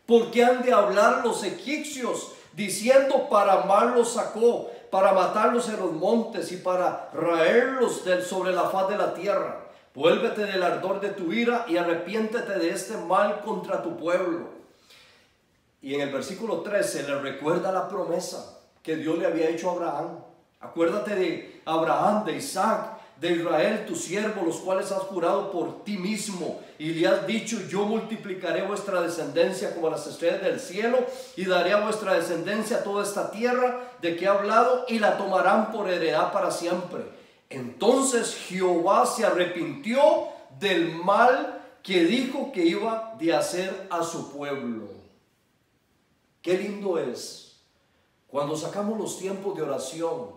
¿Por qué han de hablar los egipcios diciendo: para mal los sacó, para matarlos en los montes y para raerlos sobre la faz de la tierra? Vuélvete del ardor de tu ira y arrepiéntete de este mal contra tu pueblo. Y en el versículo 13 le recuerda la promesa que Dios le había hecho a Abraham. Acuérdate de Abraham, de Isaac, de Israel, tu siervo, los cuales has jurado por ti mismo, y le has dicho: yo multiplicaré vuestra descendencia como las estrellas del cielo, y daré a vuestra descendencia toda esta tierra de que he hablado, y la tomarán por heredad para siempre. Entonces Jehová se arrepintió del mal que dijo que iba de hacer a su pueblo. Qué lindo es cuando sacamos los tiempos de oración,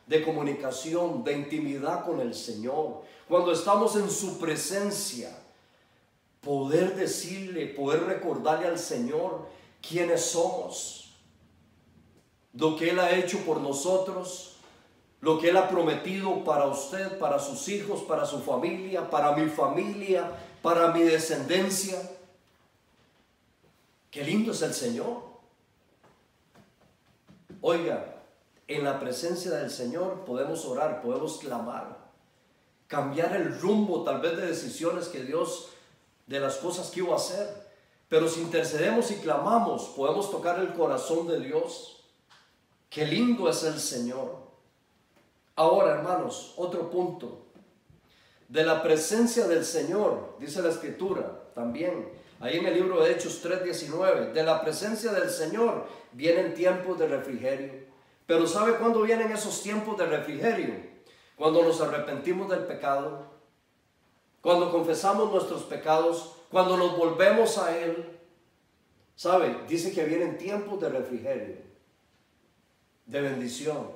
de comunicación, de intimidad con el Señor, cuando estamos en su presencia, poder decirle, poder recordarle al Señor quiénes somos, lo que Él ha hecho por nosotros, lo que Él ha prometido para usted, para sus hijos, para su familia, para mi descendencia. Qué lindo es el Señor. Oiga, en la presencia del Señor podemos orar, podemos clamar, cambiar el rumbo tal vez de decisiones que Dios, de las cosas que iba a hacer. Pero si intercedemos y clamamos, podemos tocar el corazón de Dios. Qué lindo es el Señor. Ahora, hermanos, otro punto. De la presencia del Señor, dice la Escritura también, ahí en el libro de Hechos 3:19, de la presencia del Señor vienen tiempos de refrigerio. Pero ¿sabe cuándo vienen esos tiempos de refrigerio? Cuando nos arrepentimos del pecado, cuando confesamos nuestros pecados, cuando nos volvemos a Él. ¿Sabe? Dice que vienen tiempos de refrigerio, de bendición,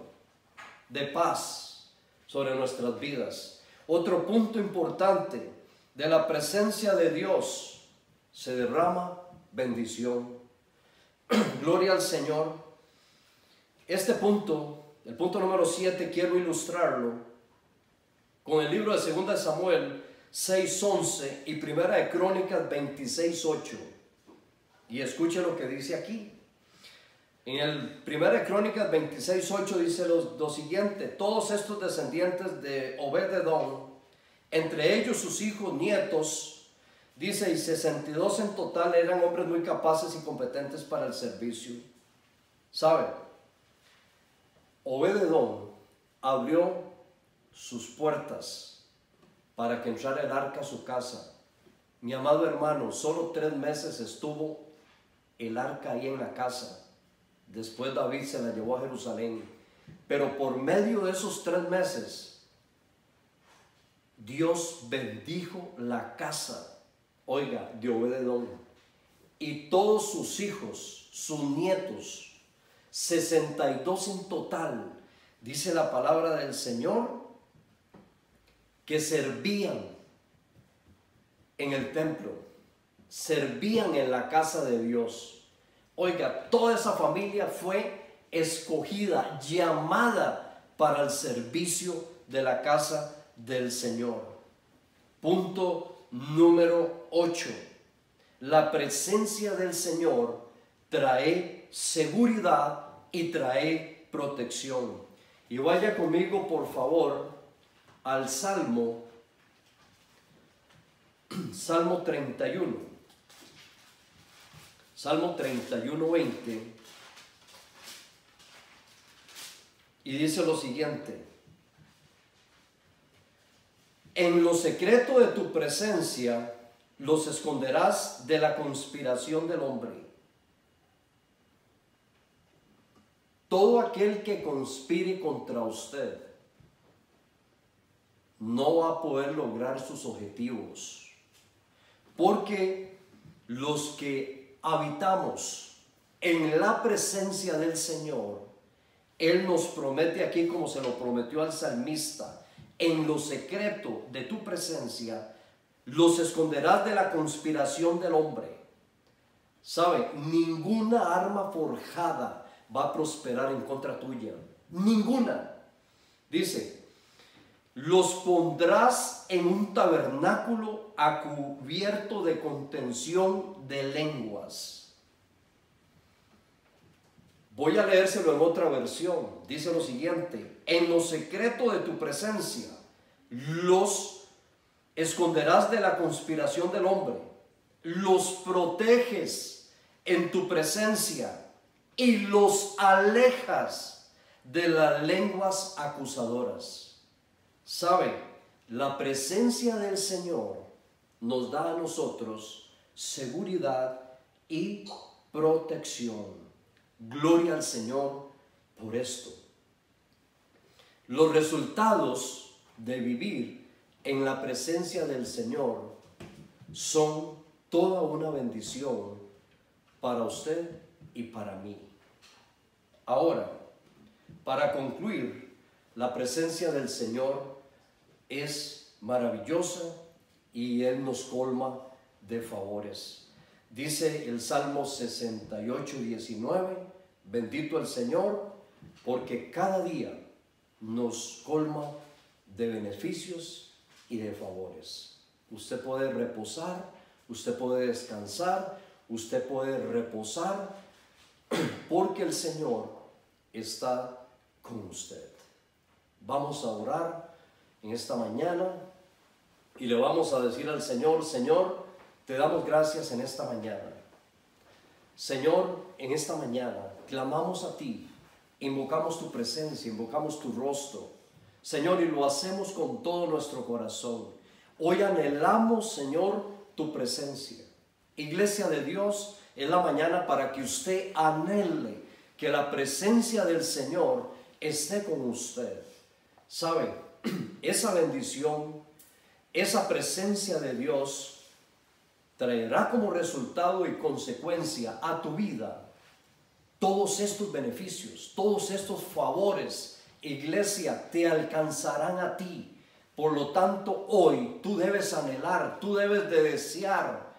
de paz sobre nuestras vidas. Otro punto importante: de la presencia de Dios se derrama bendición. Gloria al Señor. Este punto, el punto número 7, quiero ilustrarlo con el libro de 2 Samuel. 6:11 y Primera de Crónicas 26:8. Y escuche lo que dice aquí. En el Primera de Crónicas 26:8 dice lo siguiente: todos estos descendientes de Obed-edom, entre ellos sus hijos, nietos, dice, y 62 en total, eran hombres muy capaces y competentes para el servicio. ¿Sabe? Obed-edom abrió sus puertas para que entrara el arca a su casa. Mi amado hermano, solo 3 meses estuvo el arca ahí en la casa. Después David se la llevó a Jerusalén. Pero por medio de esos 3 meses, Dios bendijo la casa, oiga, de Obed-edom. Y todos sus hijos, sus nietos, 62 en total, dice la palabra del Señor, que servían en el templo, servían en la casa de Dios. Oiga, toda esa familia fue escogida, llamada para el servicio de la casa del Señor. Punto número 8. La presencia del Señor trae seguridad y trae protección. Y vaya conmigo, por favor, al Salmo 31. Salmo 31:20. Y dice lo siguiente: en lo secreto de tu presencia los esconderás de la conspiración del hombre. Todo aquel que conspire contra usted no va a poder lograr sus objetivos, porque los que habitamos en la presencia del Señor, Él nos promete aquí, como se lo prometió al salmista: en lo secreto de tu presencia los esconderás de la conspiración del hombre. ¿Sabe? Ninguna arma forjada va a prosperar en contra tuya. Ninguna. Dice: los pondrás en un tabernáculo a cubierto de contención de lenguas. Voy a leérselo en otra versión. Dice lo siguiente: en lo secreto de tu presencia los esconderás de la conspiración del hombre, los proteges en tu presencia y los alejas de las lenguas acusadoras. ¿Sabe? La presencia del Señor nos da a nosotros seguridad y protección. Gloria al Señor por esto. Los resultados de vivir en la presencia del Señor son toda una bendición para usted y para mí. Ahora, para concluir, la presencia del Señor es maravillosa y Él nos colma de favores. Dice el Salmo 68:19: bendito el Señor, porque cada día nos colma de beneficios y de favores. Usted puede reposar, usted puede descansar, usted puede reposar, porque el Señor está con usted. Vamos a orar en esta mañana y le vamos a decir al Señor: Señor, te damos gracias en esta mañana. Señor, en esta mañana clamamos a ti, invocamos tu presencia, invocamos tu rostro, Señor, y lo hacemos con todo nuestro corazón. Hoy anhelamos, Señor, tu presencia. Iglesia de Dios, en la mañana, para que usted anhele que la presencia del Señor esté con usted. ¿Sabe? Esa bendición, esa presencia de Dios traerá como resultado y consecuencia a tu vida todos estos beneficios, todos estos favores. Iglesia, te alcanzarán a ti. Por lo tanto, hoy tú debes anhelar, tú debes de desear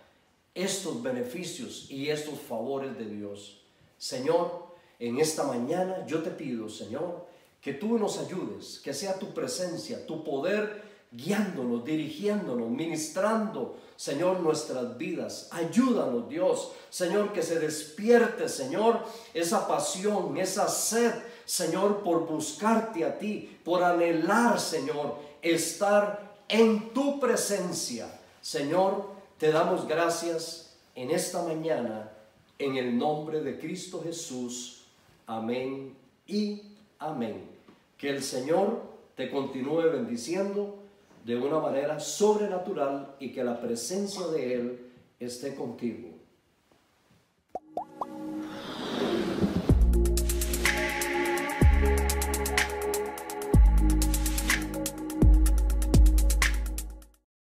estos beneficios y estos favores de Dios. Señor, en esta mañana yo te pido, Señor, que tú nos ayudes, que sea tu presencia, tu poder guiándonos, dirigiéndonos, ministrando, Señor, nuestras vidas. Ayúdanos, Dios, Señor, que se despierte, Señor, esa pasión, esa sed, Señor, por buscarte a ti, por anhelar, Señor, estar en tu presencia. Señor, te damos gracias en esta mañana, en el nombre de Cristo Jesús. Amén y amén. Que el Señor te continúe bendiciendo de una manera sobrenatural y que la presencia de Él esté contigo.